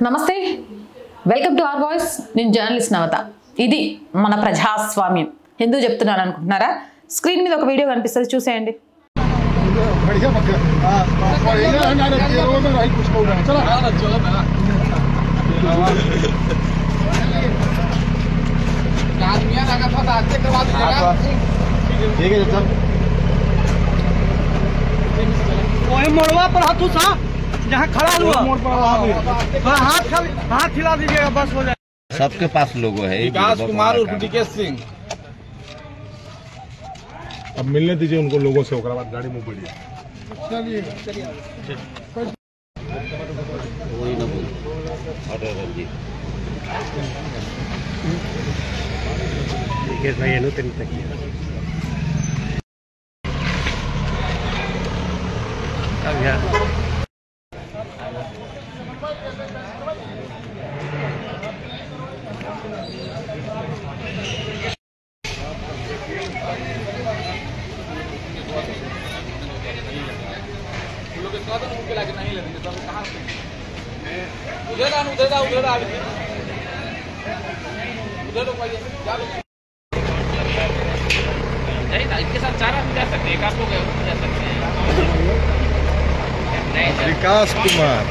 నమస్తే, welcome to our voice. నేను journalist నవత. ఇది మన ప్రజాస్వామ్యం. ఎందుకు చెప్తున్నాను అనుకుంటున్నారా? స్క్రీన్ మీద ఒక వీడియో కనిపిస్తుంది, చూసేయండి. मोड़वा पर हाथों सा जहाँ खड़ा हुआ हाथ खिला दीजिएगा, बस हो जाए। सबके पास लोगो है। विकास कुमार उर्फ डीके सिंह। अब मिलने दीजिए उनको लोगों से, बाद गाड़ी में बढ़िए। वही ना बोल। इसके साथ 4 आदमी जा सकते हैं, एक आप लोग जा सकते हैं। विकास कुमार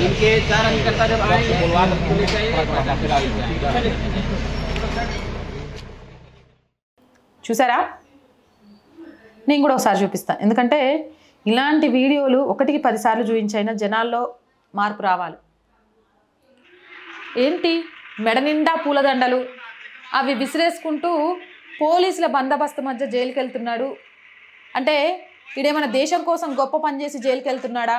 इनके 4 निकलता जब आएंगे बुलवा पुलिस चाहिए। చూసారా? నేను కూడా ఒకసారి చూపిస్తాను, ఎందుకంటే ఇలాంటి వీడియోలు 1కి 10 సార్లు చూపించైనా జనాల్లో మార్పు రావాలి. ఏంటి మెడ నిండా పూలదండలు అవి విసిరేసుకుంటూ పోలీసుల బందోబస్తు మధ్య జైలుకి వెళ్తున్నాడు అంటే ఈడేమైనా దేశం కోసం గొప్ప పని చేసి జైలుకి వెళ్తున్నాడా,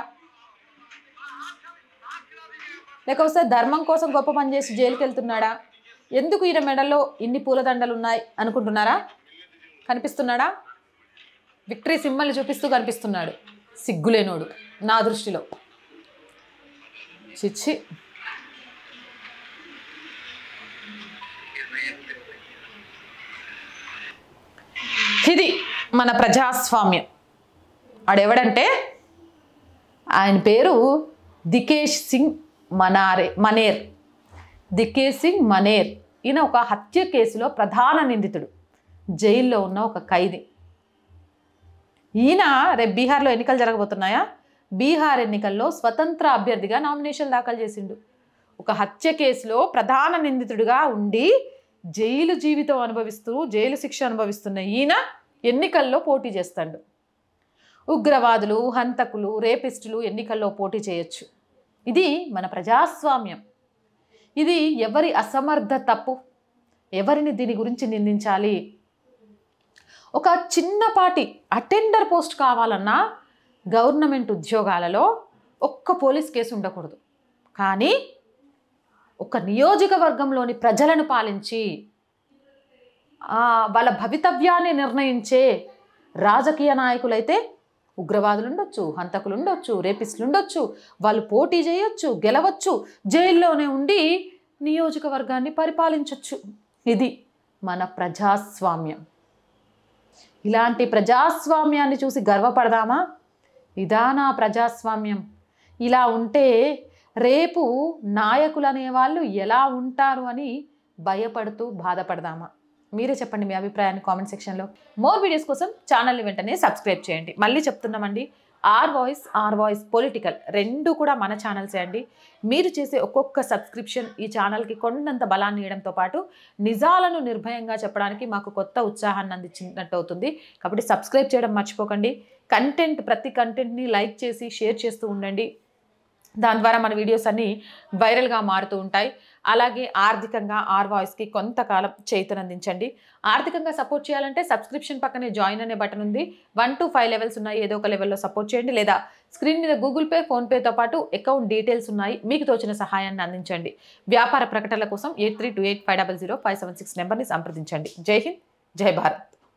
లేకపోతే ధర్మం కోసం గొప్ప పని చేసి జైలుకి వెళ్తున్నాడా? ఎందుకు ఈయన మెడలో ఇన్ని పూలదండలు ఉన్నాయి అనుకుంటున్నారా? కనిపిస్తున్నాడా? విక్టరీ సింబల్ని చూపిస్తూ కనిపిస్తున్నాడు. సిగ్గులేనోడు నా దృష్టిలో. చిచ్చి. ఇది మన ప్రజాస్వామ్యం. ఆడెవడంటే ఆయన పేరు దికేష్ సింగ్ మనేర్. దికేష్ సింగ్ మనేర్. ఈయన ఒక హత్య కేసులో ప్రధాన నిందితుడు, జైల్లో ఉన్న ఒక ఖైదీ. ఈయన రేపు బీహార్లో ఎన్నికలు జరగబోతున్నాయా? బీహార్ ఎన్నికల్లో స్వతంత్ర అభ్యర్థిగా నామినేషన్ దాఖలు చేసిండు. ఒక హత్య కేసులో ప్రధాన నిందితుడిగా ఉండి జైలు జీవితం అనుభవిస్తూ జైలు శిక్ష అనుభవిస్తున్న ఈయన ఎన్నికల్లో పోటీ చేస్తాడు. ఉగ్రవాదులు, హంతకులు, రేపిస్టులు ఎన్నికల్లో పోటీ చేయొచ్చు. ఇది మన ప్రజాస్వామ్యం. ఇది ఎవరి అసమర్థ తప్పు? ఎవరిని దీని గురించి నిందించాలి? ఒక చిన్నపాటి అటెండర్ పోస్ట్ కావాలన్నా గవర్నమెంట్ ఉద్యోగాలలో ఒక్క పోలీస్ కేసు ఉండకూడదు. కానీ ఒక నియోజకవర్గంలోని ప్రజలను పాలించి వాళ్ళ భవితవ్యాన్ని నిర్ణయించే రాజకీయ నాయకులైతే ఉగ్రవాదులు ఉండొచ్చు, హంతకులు ఉండొచ్చు, రేపిస్టులు ఉండొచ్చు, వాళ్ళు పోటీ చేయొచ్చు, గెలవచ్చు, జైల్లోనే ఉండి నియోజకవర్గాన్ని పరిపాలించవచ్చు. ఇది మన ప్రజాస్వామ్యం. ఇలాంటి ప్రజాస్వామ్యాన్ని చూసి గర్వపడదామా? ఇదా నా ప్రజాస్వామ్యం? ఇలా ఉంటే రేపు నాయకులు అనేవాళ్ళు ఎలా ఉంటారు అని భయపడుతూ బాధపడదామా? మీరే చెప్పండి మీ అభిప్రాయాన్ని కామెంట్ సెక్షన్లో. మోర్ వీడియోస్ కోసం ఛానల్ని వెంటనే సబ్స్క్రైబ్ చేయండి. మళ్ళీ చెప్తున్నామండి, ఆర్ వాయిస్ పొలిటికల్ రెండు కూడా మన ఛానల్సే అండి. మీరు చేసే ఒక్కొక్క సబ్స్క్రిప్షన్ ఈ ఛానల్కి కొండంత బలాన్ని ఇవ్వడంతో పాటు నిజాలను నిర్భయంగా చెప్పడానికి మాకు కొత్త ఉత్సాహాన్ని అందించినట్టు అవుతుంది. కాబట్టి సబ్స్క్రైబ్ చేయడం మర్చిపోకండి. ప్రతి కంటెంట్ని లైక్ చేసి షేర్ చేస్తూ ఉండండి. దాని ద్వారా మన వీడియోస్ అన్నీ వైరల్గా మారుతూ ఉంటాయి. అలాగే ఆర్థికంగా ఆర్ వాయిస్కి కొంతకాలం చేతనందించండి. ఆర్థికంగా సపోర్ట్ చేయాలంటే సబ్స్క్రిప్షన్ పక్కనే జాయిన్ అనే బటన్ ఉంది. 1 to 5 లెవెల్స్ ఉన్నాయి. ఏదో ఒక లెవెల్లో సపోర్ట్ చేయండి. లేదా స్క్రీన్ మీద గూగుల్ పే, ఫోన్పేతో పాటు అకౌంట్ డీటెయిల్స్ ఉన్నాయి. మీకు తోచిన సహాయాన్ని అందించండి. వ్యాపార ప్రకటనల కోసం 8328500576 నెంబర్ని సంప్రదించండి. జై హింద్, జై భారత్.